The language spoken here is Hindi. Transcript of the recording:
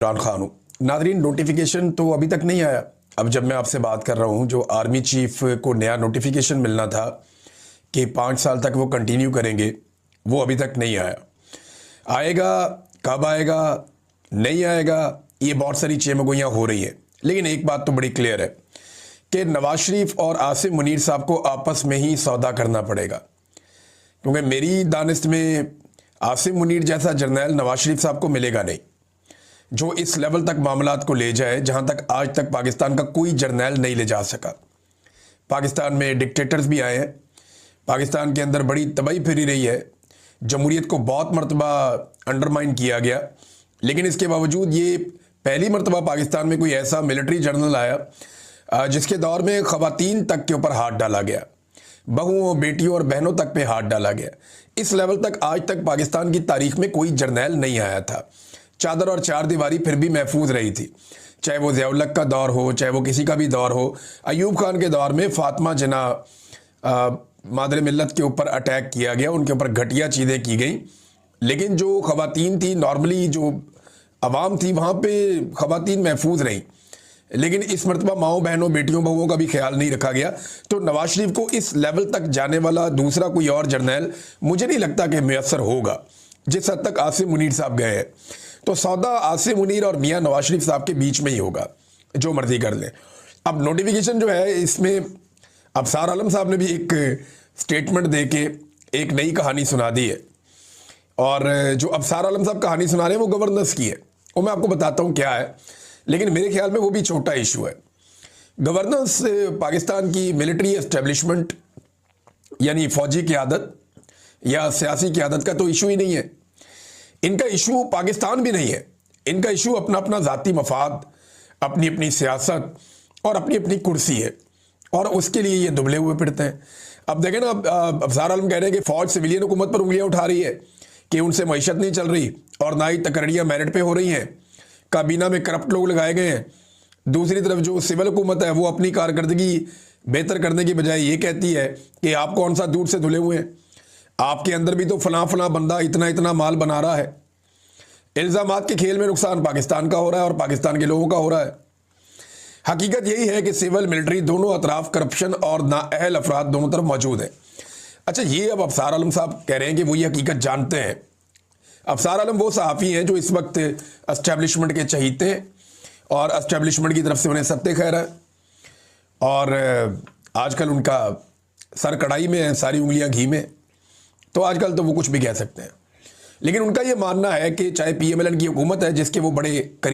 इमरान खान हूँ। नादरीन, नोटिफिकेशन तो अभी तक नहीं आया। अब जब मैं आपसे बात कर रहा हूँ, जो आर्मी चीफ को नया नोटिफिकेशन मिलना था कि 5 साल तक वो कंटिन्यू करेंगे, वो अभी तक नहीं आया। आएगा, कब आएगा, नहीं आएगा, ये बहुत सारी चेमगोइयाँ हो रही हैं। लेकिन एक बात तो बड़ी क्लियर है कि नवाज शरीफ और आसिम मुनीर साहब को आपस में ही सौदा करना पड़ेगा, क्योंकि मेरी दानिश में आसिम मुनीर जैसा जर्नैल नवाज शरीफ साहब को मिलेगा नहीं, जो इस लेवल तक मामलात को ले जाए जहां तक आज तक पाकिस्तान का कोई जर्नैल नहीं ले जा सका। पाकिस्तान में डिक्टेटर्स भी आए हैं, पाकिस्तान के अंदर बड़ी तबाही फिरी रही है, जमहूरियत को बहुत मरतबा अंडरमाइन किया गया, लेकिन इसके बावजूद ये पहली मरतबा पाकिस्तान में कोई ऐसा मिलिट्री जर्नल आया जिसके दौर में ख़वातीन तक के ऊपर हाथ डाला गया, बहुओं, बेटियों और बहनों तक पे हाथ डाला गया। इस लेवल तक आज तक पाकिस्तान की तारीख में कोई जर्नैल नहीं आया था। चादर और चार दीवारी फिर भी महफूज रही थी, चाहे वो ज़िया-उल-हक का दौर हो, चाहे वो किसी का भी दौर हो। अयूब खान के दौर में फातिमा जिन्ना मादर मिल्लत के ऊपर अटैक किया गया, उनके ऊपर घटिया चीज़ें की गई, लेकिन जो ख़वातीन थी, नॉर्मली जो अवाम थी, वहाँ पे ख़वातीन महफूज रहीं। लेकिन इस मरतबा माओ, बहनों, बेटियों, बहुओं का भी ख्याल नहीं रखा गया। तो नवाज शरीफ को इस लेवल तक जाने वाला दूसरा कोई और जर्नैल मुझे नहीं लगता कि मैसर होगा जिस हद तक आसिम मुनीर साहब गए हैं। तो सौदा आसिम मुनीर और मियाँ नवाज शरीफ साहब के बीच में ही होगा, जो मर्जी कर लें। अब नोटिफिकेशन जो है, इसमें अफसार आलम साहब ने भी एक स्टेटमेंट दे के एक नई कहानी सुना दी है, और जो अफसार आलम साहब कहानी सुना रहे हैं वो गवर्नेंस की है। वो मैं आपको बताता हूँ क्या है, लेकिन मेरे ख्याल में वो भी छोटा इशू है। गवर्नेंस पाकिस्तान की मिलिट्री एस्टेब्लिशमेंट यानी फौजी क़यादत या सियासी क़यादत का तो इशू ही नहीं है। इनका इशू पाकिस्तान भी नहीं है। इनका इशू अपना अपना ज़ाती मफाद, अपनी अपनी सियासत और अपनी अपनी कुर्सी है, और उसके लिए ये दुबले हुए फिरते हैं। अब देखें ना, अफसार आलम कह रहे हैं कि फ़ौज सिविलियन हुकूमत पर उंगलियां उठा रही है कि उनसे मईशत नहीं चल रही और ना ही तकरीरियाँ मेरिट पे हो रही हैं, काबीना में करप्ट लोग लगाए गए हैं। दूसरी तरफ जो सिविल हुकूमत है वो अपनी कारकर्दगी बेहतर करने की बजाय ये कहती है कि आप कौन सा दूध से धुले हुए हैं, आपके अंदर भी तो फलां फलां बंदा इतना इतना माल बना रहा है। इल्ज़ामात के खेल में नुकसान पाकिस्तान का हो रहा है और पाकिस्तान के लोगों का हो रहा है। हकीकत यही है कि सिविल मिलिट्री दोनों अतराफ करप्शन और नाअहल अफराद दोनों तरफ मौजूद है। अच्छा, ये अब अफसार आलम साहब कह रहे हैं कि वो ये हकीकत जानते हैं। अफसार आलम वो सहाफ़ी हैं जो इस वक्त एस्टेब्लिशमेंट के चहीते हैं और एस्टेब्लिशमेंट की तरफ से उन्हें सत्ते खैर है, और आजकल उनका सर कढ़ाई में है, सारी उंगलियां घी में। तो आजकल तो वो कुछ भी कह सकते हैं, लेकिन उनका ये मानना है कि चाहे PMLN की हुकूमत है जिसके वो बड़े